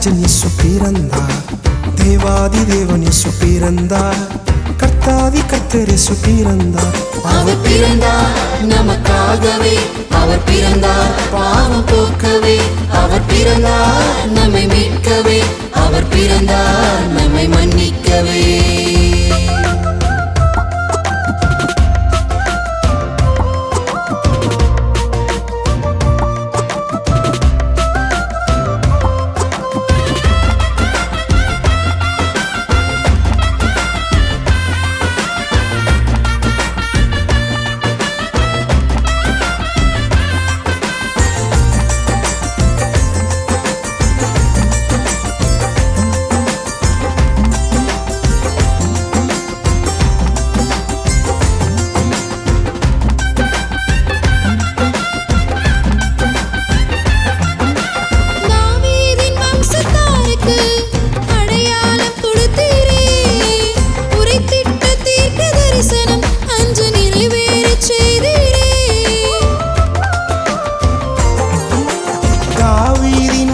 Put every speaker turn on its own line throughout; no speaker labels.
ராஜன் இயேசு பிறந்தார். தேவாதி தேவன் இயேசு பிறந்தார். கர்த்தாதி கர்த்தர் இயேசு பிறந்தார்.
அவர் பிறந்தார் நமக்காகவே, அவர் பிறந்தார் பாவம் போக்கவே, அவர் பிறந்தார் நம்மை மீட்கவே, அவர் பிறந்தார் நம்மை மன்னிக்கவே.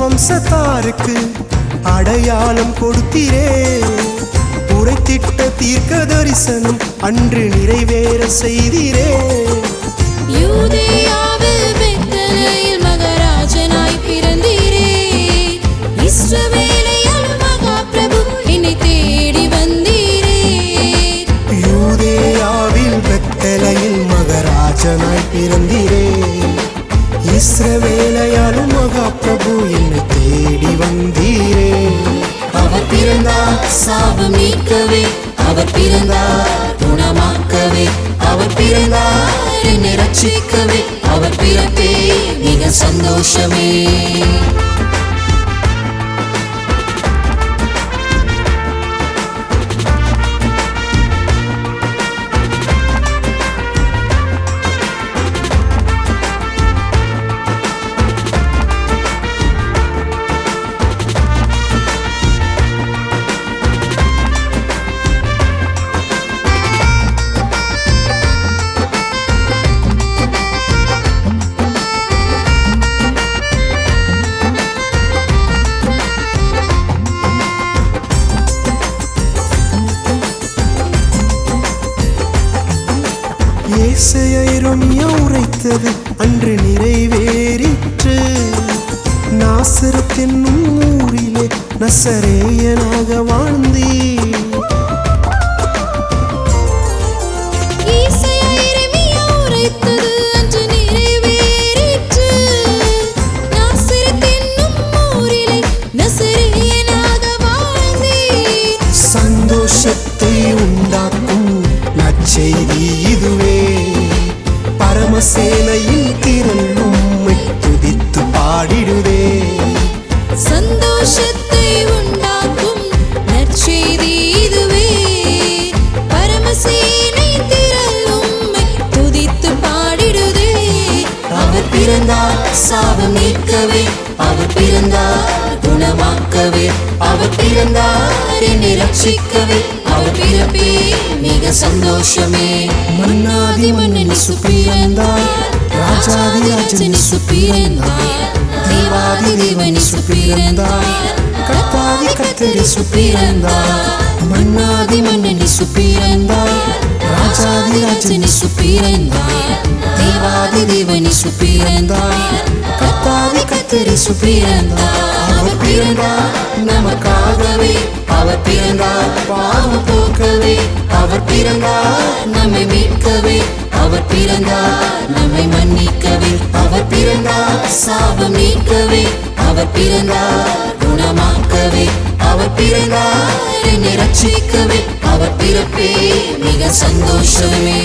வம்சத்தாருக்கு அடையாளம் கொடுத்தீரே, உரைத்திட்ட தீர்க்க தரிசனம் அன்று நிறைவேற செய்தீரே.
யூதேயாவில் பெத்லகேமில் மகாராஜனாய் பிறந்தீரே, இஸ்ரவேலில் மகா பிரபு என்னை தேடி வந்தீரே.
யூதேயாவில் பெத்லகேமில் மகாராஜனாய் பிறந்தீரே, இஸ்ரவேலையாலும் மகா பிரபு என்னை தேடி வந்தீரே.
அவர் பிறந்தார் சாபம் நீக்கவே, அவர் பிறந்தார் குணமாக்கவே, அவர் பிறந்தார் என்னை ரட்சிக்கவே, அவர் பிறப்பே மிக சந்தோஷமே.
ஏசாயா உரைத்தது அன்று நிறைவேறிற்று. நாசரேத் என்னும் ஊரிலே நசரேயனாக வாழ்ந்தீர். சந்தோஷத்தை உண்டாக்கும் நற்செய்தி இதுவே, பரமசேனையின் திரள் உம்மை துதித்து பாடிடுதே.
சந்தோஷத்தை உண்டாக்கும் நற்செய்தி இதுவே, பரமசேனை திரள் உம்மை துதித்து பாடிடுதே. அவர் பிறந்தார் சாபம் நீக்கவே, அவர் பிறந்தார் குணமாக்கவே, அவர் பிறந்தார் என்னை ரட்சிக்கவே, அவர் பிறப்பே மிக சந்தோஷமே.
மன்னாதி மன்னன் இயேசு பிறந்தார். ராஜாதி ராஜன் இயேசு பிறந்தார்.
தேவாதி தேவன் இயேசு பிறந்தார்.
கர்த்தாதி கர்த்தர் இயேசு பிறந்தார்.
மன்னாதி மன்னன் இயேசு பிறந்தார். ராஜாதி ராஜன் இயேசு பிறந்தார். தேவாதி தேவன் இயேசு பிறந்தார்.
கர்த்தாதி கர்த்தர் இயேசு பிறந்தார்.
அவர் பிறந்தார் நமக்காகவே, அவர் பிறந்தார் பாவம் போக்கவே, அவர் பிறந்தார் நம்மை மீட்கவே, அவர் பிறந்தார் நம்மை மன்னிக்கவே, அவர் பிறந்தார் சாபம் நீக்கவே, அவர் பிறந்தார் குணமாக்கவே, அவர் பிறந்தார் என்னை ரட்சிக்கவே, அவர் பிறப்பே மிக சந்தோஷமே.